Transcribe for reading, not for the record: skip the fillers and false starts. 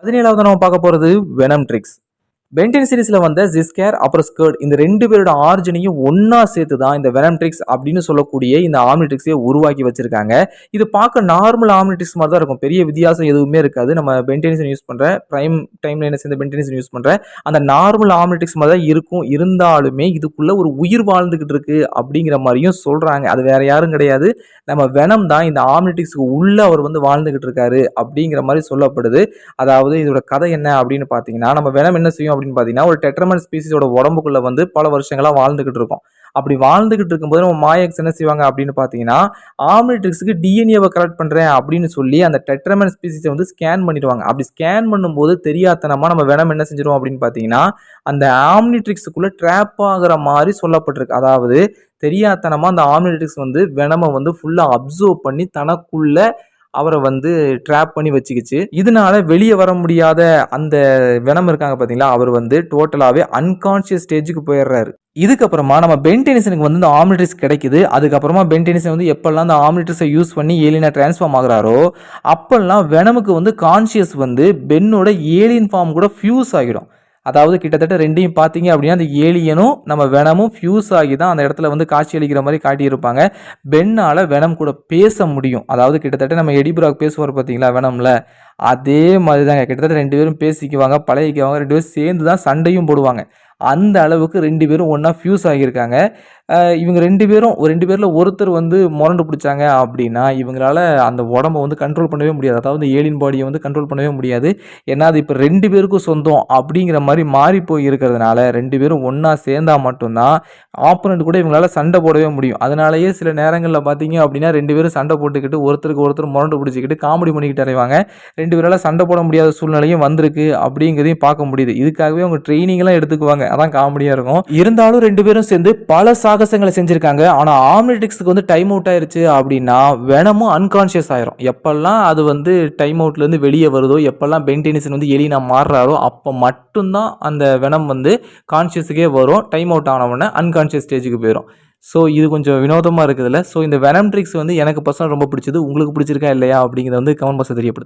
17வது நம்ம பார்க்க போறது வெனம் ட்ரிக்ஸ். பென்டென் சீரிஸ்ல வந்த ஜிஸ்கேர் அப்புறம் ஸ்கர்ட் இந்த 2 பேரோட ஆரிஜினையும் ஒண்ணா சேர்த்து தான் இந்த வெனம் ட்ரிக்ஸ் அப்படின்னு சொல்லக்கூடிய இந்த ஆம்னிட்ரிக்ஸை உருவாக்கி வச்சிருக்காங்க. இது பார்க்க நார்மல் ஆம்னிட்ரிக்ஸ் மாதிரி தான் இருக்கும். பெரிய வித்தியாசம் எதுவுமே இருக்காது. நம்ம பென்டெனிசன் யூஸ் பண்ற பிரைம் டைம் லைனை சேர்ந்த பென்டெனிசன் யூஸ் பண்ற அந்த நார்மல் ஆம்னிட்ரிக்ஸ் மாதிரி தான் இருக்கும். இருந்தாலுமே இதுக்குள்ள ஒரு உயிர் வாழ்ந்துகிட்டு இருக்கு அப்படிங்கிற மாதிரியும் சொல்றாங்க. அது வேற யாரும் கிடையாது, நம்ம வெனம் தான் இந்த ஆம்னிட்ரிக்ஸ்க்கு உள்ள அவர் வந்து வாழ்ந்துகிட்டு இருக்காரு அப்படிங்கிற மாதிரி சொல்லப்படுது. அதாவது இதோட கதை என்ன அப்படின்னு பார்த்தீங்கன்னா, நம்ம வெனம் என்ன செய்யும் அப்படின்னு பார்த்தீங்கன்னா, ஒரு டெட்ரமன் ஸ்பீசிஸோட உடம்புக்குள்ள வந்து பல வருஷங்களா வாழ்ந்துகிட்டு இருக்கும். அப்படி வாழ்ந்துகிட்டு இருக்கும்போது நம்ம மாயக்ஸ் என்ன செய்வாங்க அப்படின்னு பார்த்தீங்கன்னா, ஆம்னிட்ரிக்ஸுக்கு டிஎன்ஏவை கலெக்ட் பண்றேன் அப்படின்னு சொல்லி அந்த டெட்ரமன் ஸ்பீசிஸை வந்து ஸ்கேன் பண்ணிடுவாங்க. அப்படி ஸ்கேன் பண்ணும்போது தெரியாதனமா நம்ம வெனம் என்ன செஞ்சிடும் அப்படின்னு பார்த்தீங்கன்னா, அந்த ஆம்னிட்ரிக்ஸுக்குள்ள ட்ராப் ஆகுற மாதிரி சொல்லப்பட்டிருக்கு. அதாவது தெரியாதனமா அந்த ஆம்னிட்ரிக்ஸ் வந்து வெனமை வந்து ஃபுல்லா அப்சர்வ் பண்ணி தனக்குள்ள அவரை வந்து ட்ராப் பண்ணி வச்சுக்கிச்சு. இதனால வெளியே வர முடியாத அந்த வெனம் இருக்காங்க பார்த்தீங்களா, அவர் வந்து டோட்டலாகவே அன்கான்ஷியஸ் ஸ்டேஜுக்கு போயிடுறாரு. இதுக்கப்புறமா நம்ம பென்டெனிசனுக்கு வந்து இந்த ஆம்னிட்ரிக்ஸ் கிடைக்குது. அதுக்கப்புறமா பென்டெனிசன் வந்து எப்பெல்லாம் அந்த ஆம்னிட்ரிக்ஸை யூஸ் பண்ணி ஏலியனா டிரான்ஸ்ஃபார்ம் ஆகுறாரோ அப்பெல்லாம் வெனமுக்கு வந்து கான்ஷியஸ் வந்து பென்னோட ஏலியன் ஃபார்ம் கூட ஃபியூஸ் ஆகிடும். அதாவது கிட்டத்தட்ட ரெண்டையும் பார்த்தீங்க அப்படின்னா அந்த ஏலியனும் நம்ம வெனமும் ஃபியூஸ் ஆகி தான் அந்த இடத்துல வந்து காட்சி அளிக்கிற மாதிரி காட்டியிருப்பாங்க. பென்னால் வெனம் கூட பேச முடியும். அதாவது கிட்டத்தட்ட நம்ம எடி ப்ராக் பேசுவார் பார்த்தீங்களா வெனமில், அதே மாதிரி தாங்க கிட்டத்தட்ட 2 பேரும் பேசிக்குவாங்க, பழகிக்குவாங்க, 2 பேரும் சேர்ந்து தான் சண்டையும் போடுவாங்க. அந்த அளவுக்கு 2 பேரும் ஒன்றா ஃபியூஸ் ஆகியிருக்காங்க. இவங்க 2 பேரும் 2 பேரில் ஒருத்தர் வந்து முரண்டு பிடிச்சாங்க அப்படின்னா இவங்களால அந்த உடம்பை வந்து கண்ட்ரோல் பண்ணவே முடியாது. அதாவது ஏலியன் பாடியை வந்து கண்ட்ரோல் பண்ணவே முடியாது. ஏன்னா அது இப்போ 2 பேருக்கும் சொந்தம் அப்படிங்கிற மாதிரி மாறி போய் இருக்கிறதுனால 2 பேரும் ஒன்றா சேர்ந்தா மட்டும்தான் ஆப்போனண்ட் கூட இவங்களால சண்டை போடவே முடியும். அதனாலேயே சில நேரங்களில் பார்த்தீங்க அப்படின்னா 2 பேரும் சண்டை போட்டுக்கிட்டு ஒருத்தருக்கு ஒருத்தர் முரண்டு பிடிச்சிக்கிட்டு காமெடி பண்ணிக்கிட்டு அறைவாங்க. 2 பேரால் சண்டை போட முடியாத சூழ்நிலையும் வந்திருக்கு அப்படிங்கிறதையும் பார்க்க முடியுது. இதுக்காகவே அவங்க ட்ரைனிங்லாம் எடுத்துக்குவாங்க. அதான் காமெடியாக இருக்கும். இருந்தாலும் 2 பேரும் சேர்ந்து பல சாகசங்களை செஞ்சிருக்காங்க. ஆனால் ஆம்னிட்ரிக்ஸுக்கு வந்து டைம் அவுட் ஆயிருச்சு அப்படின்னா வெனமும் அன்கான்ஷியஸ் ஆயிரும். எப்பெல்லாம் அது வந்து டைம் அவுட்லேருந்து வெளியே வருதோ, எப்பெல்லாம் பென்டெனிசன் வந்து எலினா மாறுறாரோ அப்போ மட்டும்தான் அந்த வெனம் வந்து கான்ஷியஸுக்கே வரும். டைம் அவுட் ஆனவுடனே அன்கான்ஷியஸ் ஸ்டேஜுக்கு போயிடும். ஸோ இது கொஞ்சம் வினோதமாக இருக்குதுல்ல. ஸோ இந்த வெனம் ட்ரிக்ஸ் வந்து எனக்கு பர்சனல் ரொம்ப பிடிச்சது. உங்களுக்கு பிடிச்சிருக்கா இல்லையா அப்படிங்கிறத வந்து கமெண்ட் பாக்ஸில் தெரியப்படுது.